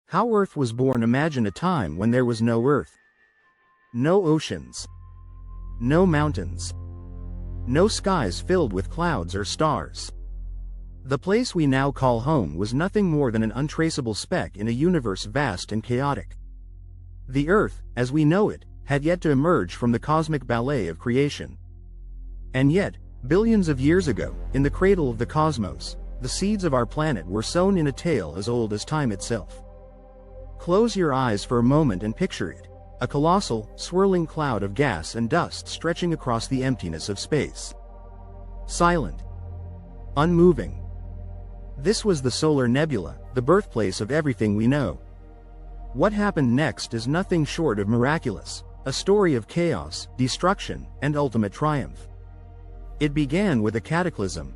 How Earth was born. Imagine a time when there was no Earth. No oceans. No mountains. No skies filled with clouds or stars. The place we now call home was nothing more than an untraceable speck in a universe vast and chaotic. The Earth, as we know it, had yet to emerge from the cosmic ballet of creation. And yet, billions of years ago, in the cradle of the cosmos, the seeds of our planet were sown in a tale as old as time itself. Close your eyes for a moment and picture it, a colossal, swirling cloud of gas and dust stretching across the emptiness of space. Silent. Unmoving. This was the solar nebula, the birthplace of everything we know. What happened next is nothing short of miraculous, a story of chaos, destruction, and ultimate triumph. It began with a cataclysm.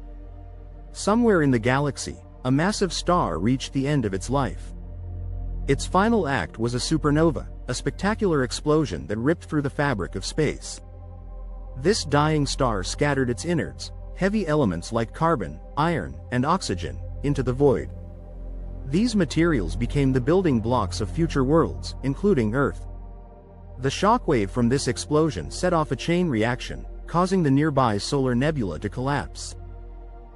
Somewhere in the galaxy, a massive star reached the end of its life. Its final act was a supernova, a spectacular explosion that ripped through the fabric of space. This dying star scattered its innards, heavy elements like carbon, iron, and oxygen, into the void. These materials became the building blocks of future worlds, including Earth. The shockwave from this explosion set off a chain reaction, causing the nearby solar nebula to collapse.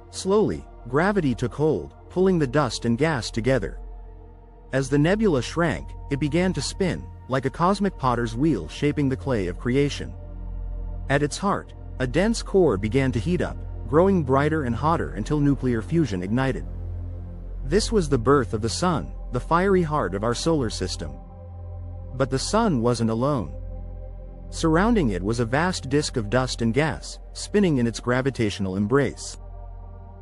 Slowly, gravity took hold, pulling the dust and gas together. As the nebula shrank, it began to spin, like a cosmic potter's wheel shaping the clay of creation. At its heart, a dense core began to heat up, growing brighter and hotter until nuclear fusion ignited. This was the birth of the Sun, the fiery heart of our solar system. But the Sun wasn't alone. Surrounding it was a vast disk of dust and gas, spinning in its gravitational embrace.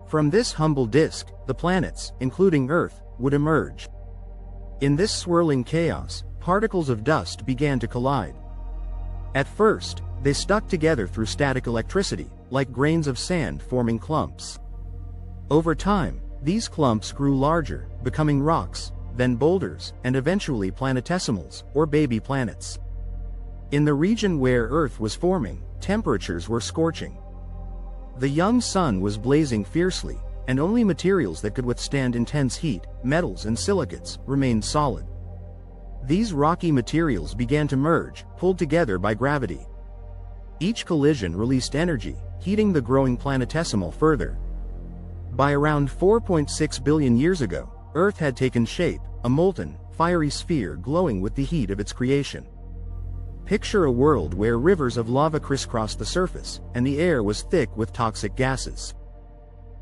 From this humble disk, the planets, including Earth, would emerge. In this swirling chaos, particles of dust began to collide. At first, they stuck together through static electricity, like grains of sand forming clumps. Over time, these clumps grew larger, becoming rocks, then boulders, and eventually planetesimals, or baby planets. In the region where Earth was forming, temperatures were scorching. The young sun was blazing fiercely, and only materials that could withstand intense heat, metals and silicates, remained solid. These rocky materials began to merge, pulled together by gravity. Each collision released energy, heating the growing planetesimal further. By around 4.6 billion years ago, Earth had taken shape, a molten, fiery sphere glowing with the heat of its creation. Picture a world where rivers of lava crisscrossed the surface, and the air was thick with toxic gases.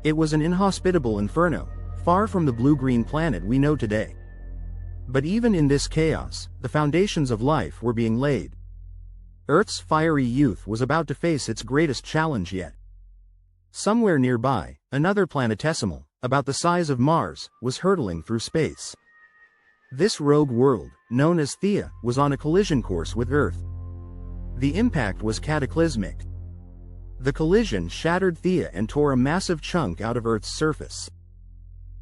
It was an inhospitable inferno, far from the blue-green planet we know today. But even in this chaos, the foundations of life were being laid. Earth's fiery youth was about to face its greatest challenge yet. Somewhere nearby, another planetesimal, about the size of Mars, was hurtling through space. This rogue world, known as Theia, was on a collision course with Earth. The impact was cataclysmic. The collision shattered Theia and tore a massive chunk out of Earth's surface.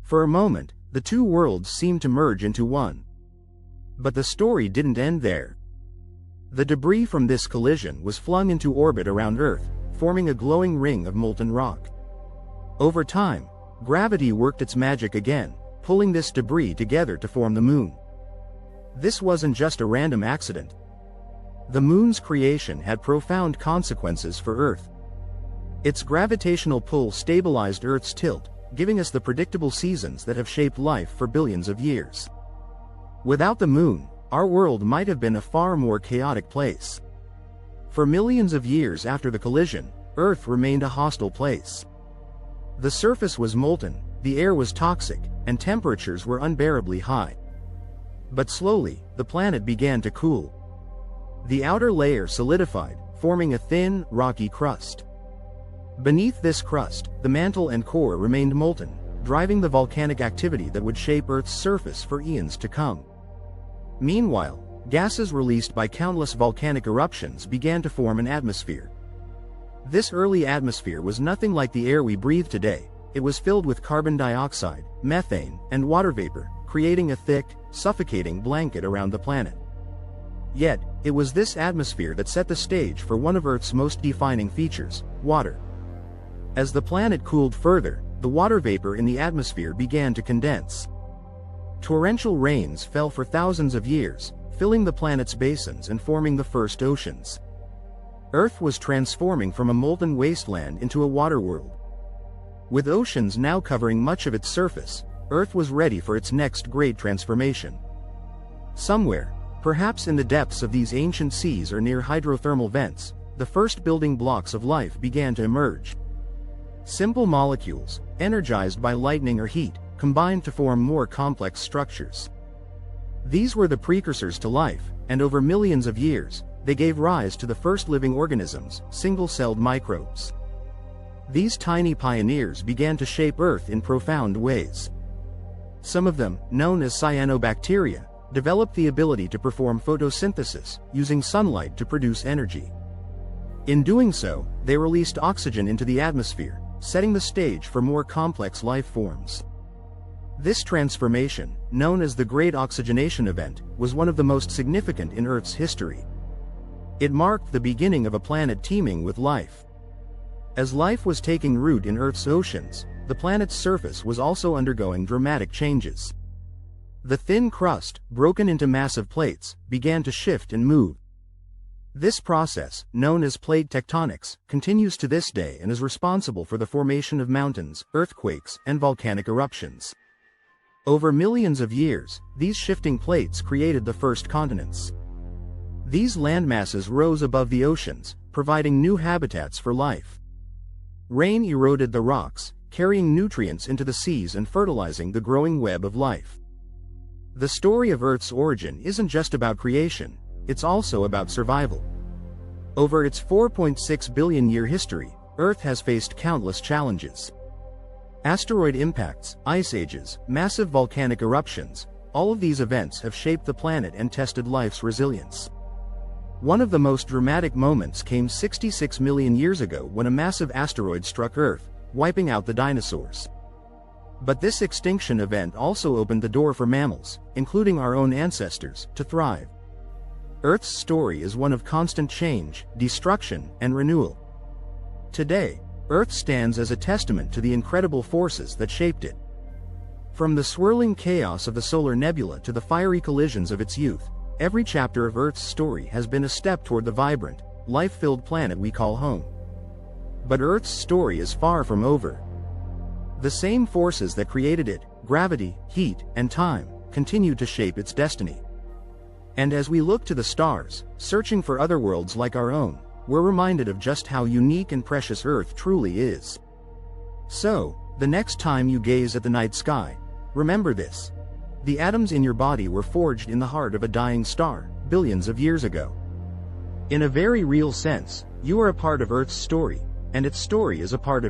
For a moment, the two worlds seemed to merge into one. But the story didn't end there. The debris from this collision was flung into orbit around Earth, forming a glowing ring of molten rock. Over time, gravity worked its magic again, pulling this debris together to form the Moon. This wasn't just a random accident. The Moon's creation had profound consequences for Earth. Its gravitational pull stabilized Earth's tilt, giving us the predictable seasons that have shaped life for billions of years. Without the Moon, our world might have been a far more chaotic place. For millions of years after the collision, Earth remained a hostile place. The surface was molten, the air was toxic, and temperatures were unbearably high. But slowly, the planet began to cool. The outer layer solidified, forming a thin, rocky crust. Beneath this crust, the mantle and core remained molten, driving the volcanic activity that would shape Earth's surface for eons to come. Meanwhile, gases released by countless volcanic eruptions began to form an atmosphere. This early atmosphere was nothing like the air we breathe today. It was filled with carbon dioxide, methane, and water vapor, creating a thick, suffocating blanket around the planet. Yet, it was this atmosphere that set the stage for one of Earth's most defining features: water. As the planet cooled further, the water vapor in the atmosphere began to condense. Torrential rains fell for thousands of years, filling the planet's basins and forming the first oceans. Earth was transforming from a molten wasteland into a water world. With oceans now covering much of its surface, Earth was ready for its next great transformation. Somewhere, perhaps in the depths of these ancient seas or near hydrothermal vents, the first building blocks of life began to emerge. Simple molecules, energized by lightning or heat, combined to form more complex structures. These were the precursors to life, and over millions of years, they gave rise to the first living organisms, single-celled microbes. These tiny pioneers began to shape Earth in profound ways. Some of them, known as cyanobacteria, developed the ability to perform photosynthesis, using sunlight to produce energy. In doing so, they released oxygen into the atmosphere, setting the stage for more complex life forms. This transformation, known as the Great Oxygenation Event, was one of the most significant in Earth's history. It marked the beginning of a planet teeming with life. As life was taking root in Earth's oceans, the planet's surface was also undergoing dramatic changes. The thin crust, broken into massive plates, began to shift and move. This process, known as plate tectonics, continues to this day and is responsible for the formation of mountains, earthquakes, and volcanic eruptions. Over millions of years, these shifting plates created the first continents. These landmasses rose above the oceans, providing new habitats for life. Rain eroded the rocks, carrying nutrients into the seas and fertilizing the growing web of life. The story of Earth's origin isn't just about creation, it's also about survival. Over its 4.6 billion-year history, Earth has faced countless challenges. Asteroid impacts, ice ages, massive volcanic eruptions, all of these events have shaped the planet and tested life's resilience. One of the most dramatic moments came 66 million years ago when a massive asteroid struck Earth, wiping out the dinosaurs. But this extinction event also opened the door for mammals, including our own ancestors, to thrive. Earth's story is one of constant change, destruction, and renewal. Today, Earth stands as a testament to the incredible forces that shaped it. From the swirling chaos of the solar nebula to the fiery collisions of its youth, every chapter of Earth's story has been a step toward the vibrant, life-filled planet we call home. But Earth's story is far from over. The same forces that created it, gravity, heat, and time, continue to shape its destiny. And as we look to the stars, searching for other worlds like our own, we're reminded of just how unique and precious Earth truly is. So, the next time you gaze at the night sky, remember this. The atoms in your body were forged in the heart of a dying star, billions of years ago. In a very real sense, you are a part of Earth's story, and its story is a part of